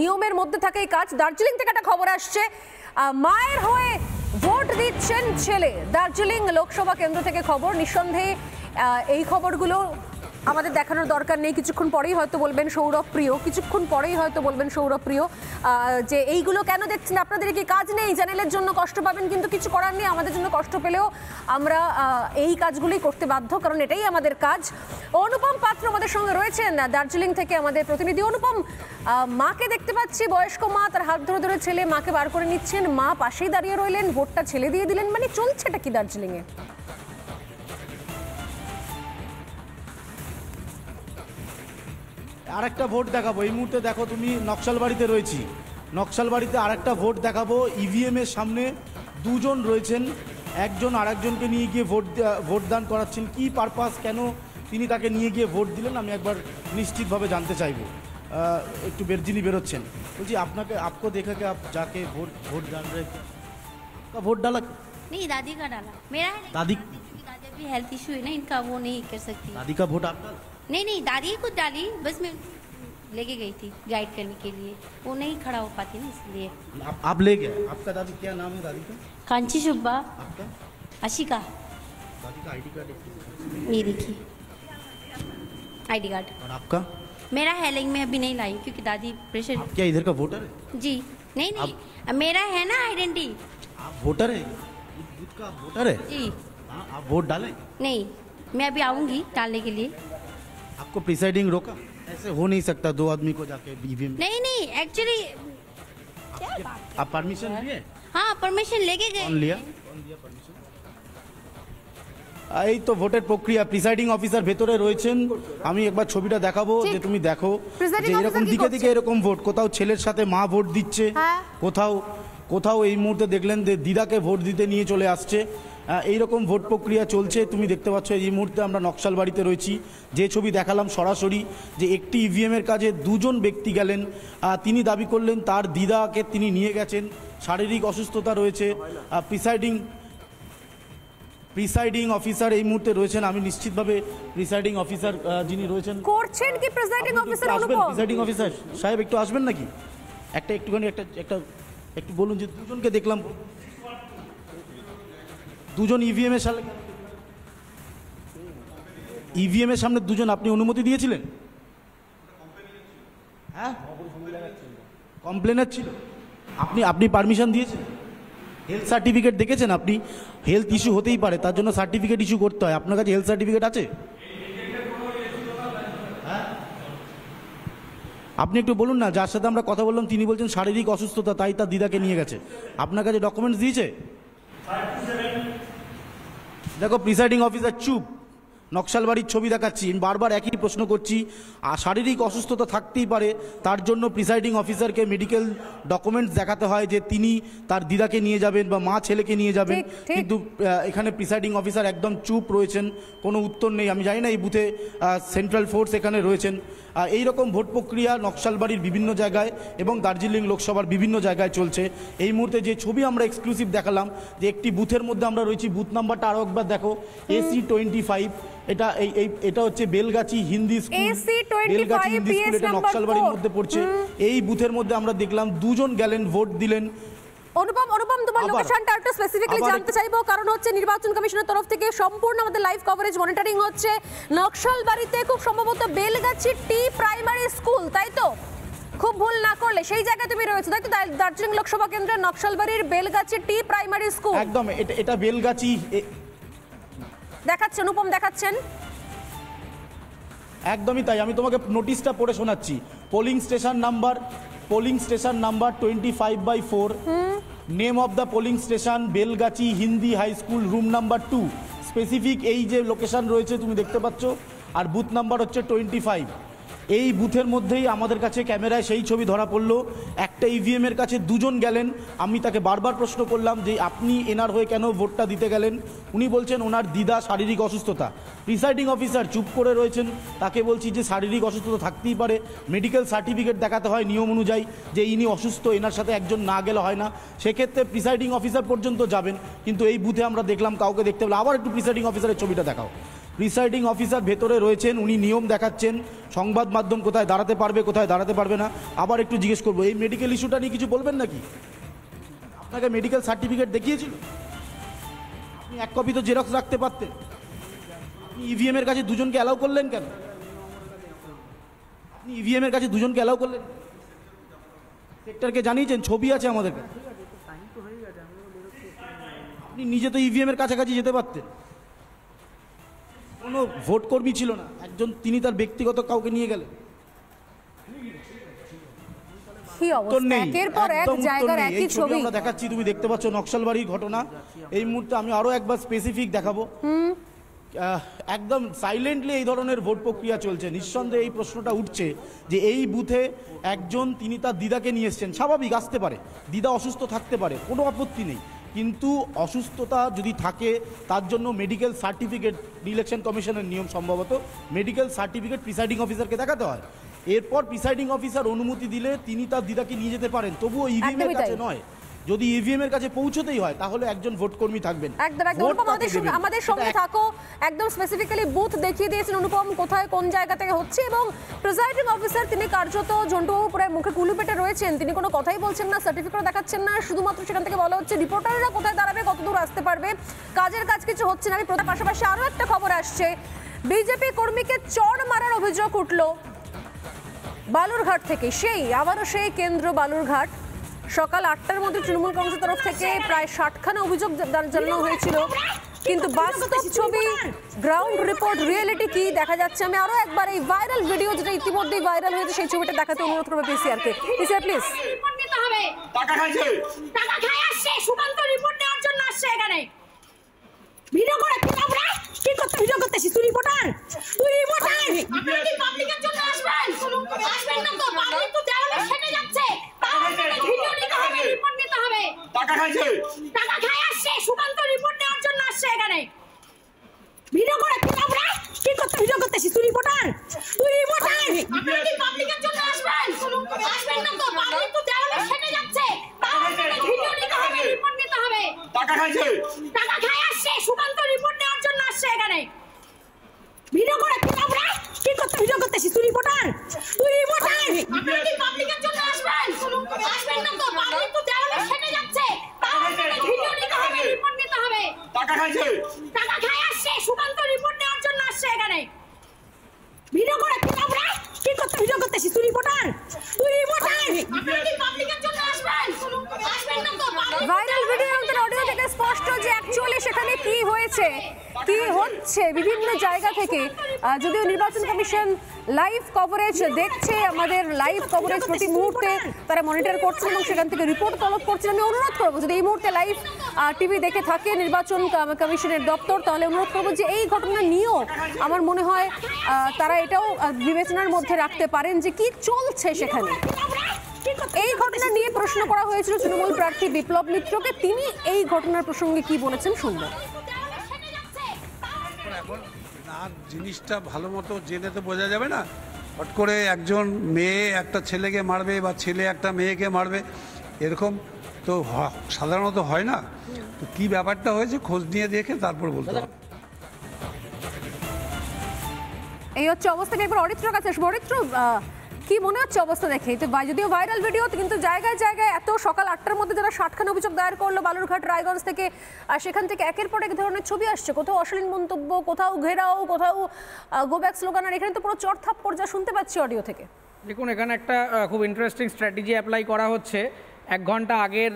নিয়মের মধ্যে থাকে এই কাজ। দার্জিলিং থেকে একটা খবর আসছে, মায়ের হয়ে ভোট দিচ্ছেন ছেলে। দার্জিলিং লোকসভা কেন্দ্র থেকে খবর। নিঃসন্দেহে এই খবরগুলো আমাদের দেখানোর দরকার নেই, কিছুক্ষণ পরেই হয়তো বলবেন সৌরভ প্রিয়, যে এইগুলো কেন দেখছেন, আপনাদের কি কাজ নেই? চ্যানেলের জন্য কষ্ট পাবেন, কিন্তু কিছু করার নেই। আমাদের জন্য কষ্ট পেলেও আমরা এই কাজগুলোই করতে বাধ্য, কারণ এটাই আমাদের কাজ। অনুপম পাত্র আমাদের সঙ্গে রয়েছেন দার্জিলিং থেকে, আমাদের প্রতিনিধি। অনুপম, মাকে দেখতে পাচ্ছি, বয়স্ক মা, তার হাত ধরে ধরে ছেলে মাকে বার করে নিচ্ছেন, মা পাশেই দাঁড়িয়ে রইলেন, ভোটটা ছেলে দিয়ে দিলেন, মানে চলছেটা কি দার্জিলিংয়ে? আরেকটা ভোট দেখাবো। এই মুহূর্তে দেখো তুমি নকশালবাড়িতে রয়েছি, নকশালবাড়িতে আরেকটা ভোট দেখাবো। ইভিএম এর সামনে দুজন রয়েছেন, একজন আরেকজনকে নিয়ে গিয়ে ভোটদান করাচ্ছেন। কি পারপাস, কেন তিনি তাকে নিয়ে গিয়ে ভোট দিলেন, আমি একবার নিশ্চিতভাবে জানতে চাইবো। একটু যিনি বেরোচ্ছেন, বলছি আপনাকে, आपको देखा कि आप जाके वोट डाल रहे थे, वोट डाला? नहीं, दादी का डाला। मेरा है दादी दादी अभी हेल्थ इशू है ना, इनका वो नहीं कर सकती। दादी का वोट आप डाला? नहीं, दादी खुद डाली, बस मैं लेके गई थी गाइड करने के लिए, वो नहीं खड़ा हो पाती ना, इसलिए। आप ले गए? आपका दादी, क्या नाम है दादी का? कांची सुब्बा। आपका? आशिका। दादी का आईडी कार्ड ये देखिए आईडी कार्ड। और आपका? मेरा है, लेकिन मैं अभी नहीं लाई क्योंकि दादी प्रेशर। आप क्या इधर का वोटर है? जी नहीं, मेरा है ना आइडेंटिटी। आप वोटर है, बूथ का वोटर है? जी। हाँ, आप वोट डालें? नहीं, मैं अभी आऊँगी डालने के लिए। आपको प्रिसाइडिंग रोका? ऐसे हो नहीं सकता, दो आदमी को जाके ईवीएम। नहीं, एक्चुअली आप परमिशन लिए? हाँ, परमिशन लेके गए। कौन लिया परमिशन? এই তো ভোটের প্রক্রিয়া। প্রিসাইডিং অফিসার ভেতরে রয়েছেন, আমি একবার ছবিটা দেখাবো, যে তুমি দেখো যে এরকম দিকে দিকে এরকম ভোট, কোথাও ছেলের সাথে মা ভোট দিচ্ছে, কোথাও এই মুহূর্তে দেখলেন যে দিদাকে ভোট দিতে নিয়ে চলে আসছে। এইরকম ভোট প্রক্রিয়া চলছে। তুমি দেখতে পাচ্ছ এই মুহূর্তে আমরা নকশালবাড়িতে রয়েছি। যে ছবি দেখালাম সরাসরি, যে একটি ইভিএমের কাজে দুজন ব্যক্তি গেলেন। তিনি দাবি করলেন তার দিদাকে তিনি নিয়ে গেছেন, শারীরিক অসুস্থতা রয়েছে। প্রিসাইডিং অফিসার এই মুহূর্তে রয়েছেন, আমি নিশ্চিতভাবে প্রিসাইডিং অফিসার যিনি রয়েছেন করছেন কি প্রিসাইডিং অফিসার? প্রিসাইডিং অফিসার সাহেব একটু আসবেন নাকি? একটুখানি একটু বলুন, যে দুজনকে দেখলাম, দুজন ইভিএম এর সামনে দুজন, আপনি অনুমতি দিয়েছিলেন? হ্যাঁ, কমপ্লেনার ছিল, আপনি পারমিশন দিয়েছেন? হেলথ সার্টিফিকেট দেখেছেন আপনি? হেলথ ইস্যু হতেই পারে, তার জন্য সার্টিফিকেট ইস্যু করতে হয়। আপনার কাছে হেলথ সার্টিফিকেট আছে? হ্যাঁ, আপনি একটু বলুন না, যার সাথে আমরা কথা বললাম তিনি বলছেন শারীরিক অসুস্থতা, তাই তার দিদাকে নিয়ে গেছে। আপনার কাছে ডকুমেন্টস দিয়েছে? দেখো প্রিসাইডিং অফিসার চুপ। নকশালবাড়ির ছবি দেখাচ্ছি, আমি বারবার একই প্রশ্ন করছি। শারীরিক অসুস্থতা থাকতেই পারে, তার জন্য প্রিসাইডিং অফিসারকে মেডিকেল ডকুমেন্টস দেখাতে হয় যে তিনি তার দিদাকে নিয়ে যাবেন বা মা ছেলেকে নিয়ে যাবেন, কিন্তু এখানে প্রিসাইডিং অফিসার একদম চুপ রয়েছেন, কোনো উত্তর নেই। আমি জানি না এই বুথে সেন্ট্রাল ফোর্স এখানে রয়েছেন। এই রকম ভোট প্রক্রিয়া নকশালবাড়ির বিভিন্ন জায়গায় এবং দার্জিলিং লোকসভার বিভিন্ন জায়গায় চলছে। এই মুহূর্তে যে ছবি আমরা এক্সক্লুসিভ দেখালাম, যে একটি বুথের মধ্যে আমরা রয়েছি, বুথ নাম্বারটা আরও একবার দেখো, AC25। এটা হচ্ছে বেলগাছি হিন্দি স্কুল, বেলগাছি হিন্দি স্কুল, এটা নকশালবাড়ির মধ্যে পড়ছে। এই বুথের মধ্যে আমরা দেখলাম দুজন গেলেন, ভোট দিলেন। অনুপম, তোমার লোকেশনটা একটু স্পেসিফিক্যালি জানতে চাইবো, কারণ হচ্ছে নির্বাচন কমিশনের তরফ থেকে সম্পূর্ণ আমাদের লাইভ কভারেজ মনিটরিং হচ্ছে। নকশালবাড়িতে খুব সম্ভবত বেলগাছি টি প্রাইমারি স্কুল, তাই তো? খুব ভুল না করলে সেই জায়গায় তুমি রয়েছো, তাই তো? দার্জিলিং লোকসভা কেন্দ্রের নকশালবাড়ির বেলগাছি টি প্রাইমারি স্কুল, একদম এটা বেলগাছি দেখাচ্ছেন, অনুপম দেখাচ্ছেন। একদমই তাই, আমি তোমাকে নোটিশটা পড়ে শোনাচ্ছি। Polling station number 25/4, name of the polling station Belgachhi Hindi high school, room number 2। Specific এই যে লোকেশন রয়েছে তুমি দেখতে পাচ্ছ, আর বুথ নাম্বার হচ্ছে 25। এই বুথের মধ্যেই আমাদের কাছে ক্যামেরায় সেই ছবি ধরা পড়লো। একটা ইভিএম এর কাছে দুজন গেলেন। আমি তাকে বারবার প্রশ্ন করলাম যে আপনি এনার হয়ে কেন ভোটটা দিতে গেলেন? উনি বলছেন ওনার দিদা শারীরিক অসুস্থতা। প্রিসাইডিং অফিসার চুপ করে রয়েছেন। তাকে বলছি যে শারীরিক অসুস্থতা থাকতেই পারে, মেডিকেল সার্টিফিকেট দেখাতে হয় নিয়ম অনুযায়ী, যে ইনি অসুস্থ, এনার সাথে একজন না গেলে হয় না। সেক্ষেত্রে প্রিসাইডিং অফিসার পর্যন্ত যাবেন, কিন্তু এই বুথে আমরা দেখলাম কাউকে দেখতে পেলাম। আবার একটু প্রিসাইডিং অফিসারের ছবিটা দেখাও। প্রিসাইডিং অফিসার ভেতরে রয়েছেন, উনি নিয়ম দেখাচ্ছেন, সংবাদ মাধ্যম কোথায় দাঁড়াতে পারবে কোথায় দাঁড়াতে পারবে না। আবার একটু জিজ্ঞেস করবো, এই মেডিকেল ইস্যুটা নিয়ে কিছু বলবেন নাকি? আপনাকে মেডিকেল সার্টিফিকেট দেখিয়েছিল? আপনি এক কপি তো জেরক্স রাখতে পারতেন। আপনি ইভিএম এর কাছে দুজনকে অ্যালাউ করলেন কেন? আপনি ইভিএম এর কাছে দুজনকে অ্যালাউ করলেন? সেক্টরকে জানিয়েছেন, ছবি আছে আমাদের কাছে। আপনি নিজে তো ইভিএম এর কাছাকাছি যেতে পারতেন। কোনো ভোট কর্মী ছিল না একজন, তিনি তার ব্যক্তিগত কাউকে নিয়ে গেলেন। কি অবস্থা, একের পর এক জায়গার একই ছবি আমরা দেখাচ্ছি, তুমি দেখতে পাচ্ছ নকশালবাড়ির ঘটনা। এই মুহূর্তে আমি আরো একবার স্পেসিফিক দেখাবো। একদম সাইলেন্টলি এই ধরনের ভোট প্রক্রিয়া চলছে। নিঃসন্দেহে এই প্রশ্নটা উঠছে যে এই বুথে একজন, তিনি তার দিদাকে নিয়ে এসছেন, স্বাভাবিক আসতে পারে, দিদা অসুস্থ থাকতে পারে, কোনো আপত্তি নেই, কিন্তু অসুস্থতা যদি থাকে তার জন্য মেডিকেল সার্টিফিকেট, ইলেকশন কমিশনের নিয়ম সম্ভবত মেডিকেল সার্টিফিকেট প্রিসাইডিং অফিসারকে দেখাতে হয়। এরপর প্রিসাইডিং অফিসার অনুমতি দিলে তিনি তার দিদাকে নিয়ে যেতে পারেন, তবুও ইভিএম এর কাছে নয়। যদি ইভিএম এর কাছে পৌঁছতেই হয় তাহলে একজন ভোট কর্মী থাকবেন। একদম আমাদের সঙ্গে থাকো, একদম স্পেসিফিক্যালি বুথ দেখিয়ে দিয়েছেন অনুপম কোথায় কোন জায়গা থেকে হচ্ছে, এবং প্রিসাইডিং অফিসার তিনি কার্যত ঝন্টুবাবু প্রায় মুখে কুলু পেটে রয়েছেন, তিনি কোনো কথাই বলছেন না, সার্টিফিকেট দেখাচ্ছেন না, শুধুমাত্র সেখান থেকে বলা হচ্ছে রিপোর্টাররা কোথায় দাঁড়াবে, কত দূর আসতে পারবে, কাজের কাজ কিছু হচ্ছে না। আমি পাশাপাশি আরও একটা খবর আসছে, বিজেপি কর্মীকে চড় মারার অভিযোগ উঠল বালুরঘাট থেকে। আবারও সেই কেন্দ্র বালুরঘাট। সকাল 8টার মধ্যে তৃণমূল কংগ্রেসের তরফ থেকে প্রায় 60খানা অভিযোগ জানানো হয়েছিল, কিন্তু বাস্তব ছবি, গ্রাউন্ড রিপোর্ট, রিয়েলিটি কি দেখা যাচ্ছে। আমি আরো একবার এই ভাইরাল ভিডিও, যেটা ইতিমধ্যেই ভাইরাল হয়েছে, সেই ছবিটা দেখাতে অনুরোধ করবো পিসিআরকে। PCR please. টাকা খাইছে, টাকা খাই আসছে, সুকান্ত রিপোর্ট নেওয়ার জন্য আসছে এখানে। ভিডিও করে কি আমরা কি করতে ভিডিও করতেছি? তুই রিপোর্টার, আপনারা কি পাবলিকের জন্য আসবেন? আসবেন না তো, পাবলিক তো দেওয়ালে সেটে যাচ্ছে, তাহলে ভিডিও নিতে হবে, রিপোর্ট নিতে হবে। টাকা খাইছে, টাকা খাই আসছে, সুকান্ত রিপোর্ট নেওয়ার জন্য আসছে এখানে। ভিডিও করে কি আমরা কি করতে ভিডিও করতেছি? তুই রিপোর্টার, আপনারা কি পাবলিকের জন্য আসবেন? আসবেন না তো, পাবলিক তো দেওয়ালে সেটে যাচ্ছে, তাহলে ভিডিও নিতে হবে, রিপোর্ট নিতে হবে। টাকা খাইছে, টাকা খাই আসছে, সুকান্ত রিপোর্ট নেওয়ার জন্য আসছে এখানে। ভিডিও করে কি আমরা কি করতে ভিডিও করতেছি? তুই রিপোর্টার, আপনারা কি পাবলিকের জন্য আসবেন? আসবেন না তো, পাবলিক তো দেওয়ালে সেটে যাচ্ছে, তাহলে ভিডিও নিতে হবে, রিপোর্ট নিতে হবে। টাকা খাইছে, টাকা খাই আসছে, সুকান্ত রিপোর্ট নেওয়ার জন্য আসছে এখানে। ভিডিও করে কি আমরা কি করতে ভিডিও করতেছি? তুই রিপোর্টার, আপনারা কি পাবলিকের জন্য আসবেন? আসবেন না তো, ভাইরাল ভিডিও এবং অডিও থেকে স্পষ্ট যে অ্যাকচুয়ালি সেখানে কি হয়েছে, কি হচ্ছে বিভিন্ন জায়গা থেকে। যদিও নির্বাচন কমিশন লাইভ কভারেজ দেখছে, আমাদের লাইভ কভারেজ প্রতি মুহূর্তে তারা মনিটর করছেন এবং সেখান থেকে রিপোর্ট তলব করছেন। আমি অনুরোধ করবো, যদি এই মুহূর্তে লাইভ টিভি দেখে থাকে নির্বাচন কমিশনের দপ্তর, তাহলে অনুরোধ করবো যে এই ঘটনা নিয়েও আমার মনে হয় তারা এটাও বিবেচনার মধ্যে রাখতে পারেন যে কি চলছে সেখানে। এই ঘটনা নিয়ে প্রশ্ন করা হয়েছিল তৃণমূল প্রার্থী বিপ্লব মিত্রকে, তিনি এই ঘটনার প্রসঙ্গে কি বলেছেন শুনবো। আর জিনিসটা ভালো মতো জেনে তো বোঝা যাবে না, হট করে একজন মেয়ে একটা ছেলেকে মারবে বা ছেলে একটা মেয়েকে মারবে, এরকম তো সাধারণত হয় না। তো কি ব্যাপারটা হয়েছে খোঁজ নিয়ে দেখে তারপর বলতে হবে। এই হচ্ছে অবস্থা। এবার অরিত্রর কাছে আসবো। অরিত্র, কি মনে হচ্ছে অবস্থা দেখে? তো যদিও ভাইরাল ভিডিও, কিন্তু জায়গায় জায়গায় এত সকাল 8টার মধ্যে যারা 60খানা অভিযোগ দায়ের করলো বালুরঘাট রায়গঞ্জ থেকে, আর সেখান থেকে একের পর এক ধরনের ছবি আসছে, কোথাও অশ্লীল মন্তব্য, কোথাও ঘেরাও, কোথাও গো ব্যাক স্লোগান, আর এখানে তো পুরো চড়থাপ্পড় যা শুনতে পাচ্ছি অডিও থেকে। দেখুন, এখানে একটা খুব ইন্টারেস্টিং স্ট্র্যাটেজি অ্যাপ্লাই করা হচ্ছে। 1 ঘন্টা আগের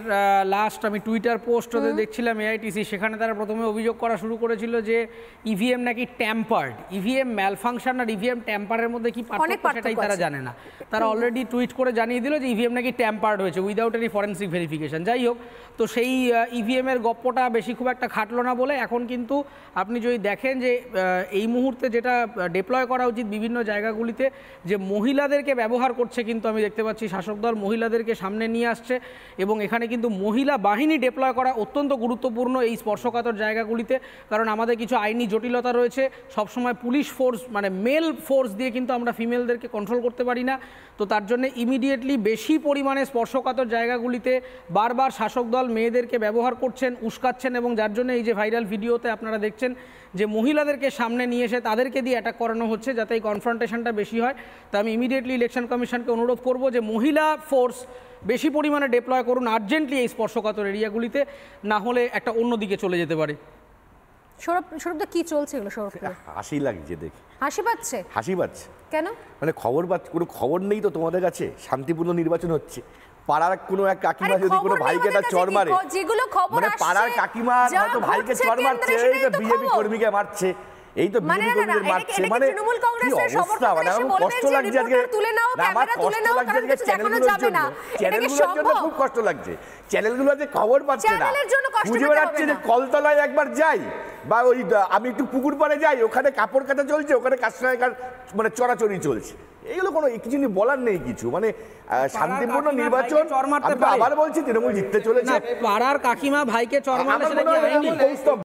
লাস্ট আমি টুইটার পোস্ট ওদের দেখছিলাম এআইটিসি, সেখানে তারা প্রথমে অভিযোগ করা শুরু করেছিল যে ইভিএম নাকি ট্যাম্পার্ড। ইভিএম ম্যালফাংশন আর ইভিএম ট্যাম্পারের মধ্যে কি পার্থক্য সেটাই তারা জানে না। তারা অলরেডি টুইট করে জানিয়ে দিল যে ইভিএম নাকি ট্যাম্পার্ড হয়েছে উইদাউট এনি ফরেন্সিক ভেরিফিকেশন। যাই হোক, তো সেই ইভিএম এর গপ্পটা বেশি খুব একটা খাটলো না বলে এখন কিন্তু আপনি যদি দেখেন যে এই মুহূর্তে যেটা ডিপ্লয় করা উচিত বিভিন্ন জায়গাগুলিতে, যে মহিলাদেরকে ব্যবহার করছে, কিন্তু আমি দেখতে পাচ্ছি শাসক দল মহিলাদেরকে সামনে নিয়ে আসছে এবং এখানে কিন্তু মহিলা বাহিনী ডিপ্লয় করা অত্যন্ত গুরুত্বপূর্ণ এই স্পর্শকাতর জায়গাগুলিতে, কারণ আমাদের কিছু আইনি জটিলতা রয়েছে। সবসময় পুলিশ ফোর্স মানে মেল ফোর্স দিয়ে কিন্তু আমরা ফিমেলদেরকে কন্ট্রোল করতে পারি না। তো তার জন্য ইমিডিয়েটলি বেশি পরিমাণে স্পর্শকাতর জায়গাগুলিতে বারবার শাসক দল মেয়েদেরকে ব্যবহার করছেন, উস্কাচ্ছেন, এবং যার জন্য এই যে ভাইরাল ভিডিওতে আপনারা দেখছেন যে মহিলাদেরকে সামনে নিয়ে এসে তাদেরকে দিয়ে অ্যাটাক করানো হচ্ছে যাতে এই কনফ্রন্টেশনটা বেশি হয়। তা আমি ইমিডিয়েটলি ইলেকশন কমিশনকে অনুরোধ করব যে মহিলা ফোর্স বেশি পরিমাণে ডিপ্লয় করুন আর্জেন্টলি এই স্পর্শকাতর এরিয়াগুলিতে, না হলে একটা অন্য দিকে চলে যেতে পারে। সৌরভদা কি চলছে এগুলো? সৌরভ হাসি লাগছে দেখে। হাসি পাচ্ছে? হাসি পাচ্ছে কেন? মানে কোনো খবর নেই তো তোমাদের কাছে? শান্তিপূর্ণ নির্বাচন হচ্ছে, পাড়ার কোনো এক কাকিমা যদি কোনো ভাইকে একটা চড় মারে, মানে পাড়ার কাকিমা হয়তো ভাইকে চড় মারছে, এই তো বিজেপি কর্মীকে মারছে, এই তো বিজেপি কর্মীদের মারছে, মানে কি অবস্থা! মানে আমার কষ্ট লাগছে আজকে, আমার কষ্ট লাগছে আজকে চ্যানেলগুলোর জন্য, চ্যানেলগুলোর জন্য খুব কষ্ট লাগছে। চ্যানেলগুলো যে খবর পাচ্ছে না, বুঝে বেড়াচ্ছে যে কলতলায় একবার যাই বা ওই আমি একটু পুকুর পাড়ে যাই, ওখানে কাপড় কাটা চলছে, ওখানে কাস্টমার মানে চড়াচড়ি চলছে। এইগুলো কোনো কিছু বলার নেই কিছু, মানে শান্তিপূর্ণ নির্বাচন। আমি আবার বলছি তৃণমূল জিততে চলেছে। পাড়ার কাকিমা ভাইকে চড় মারলে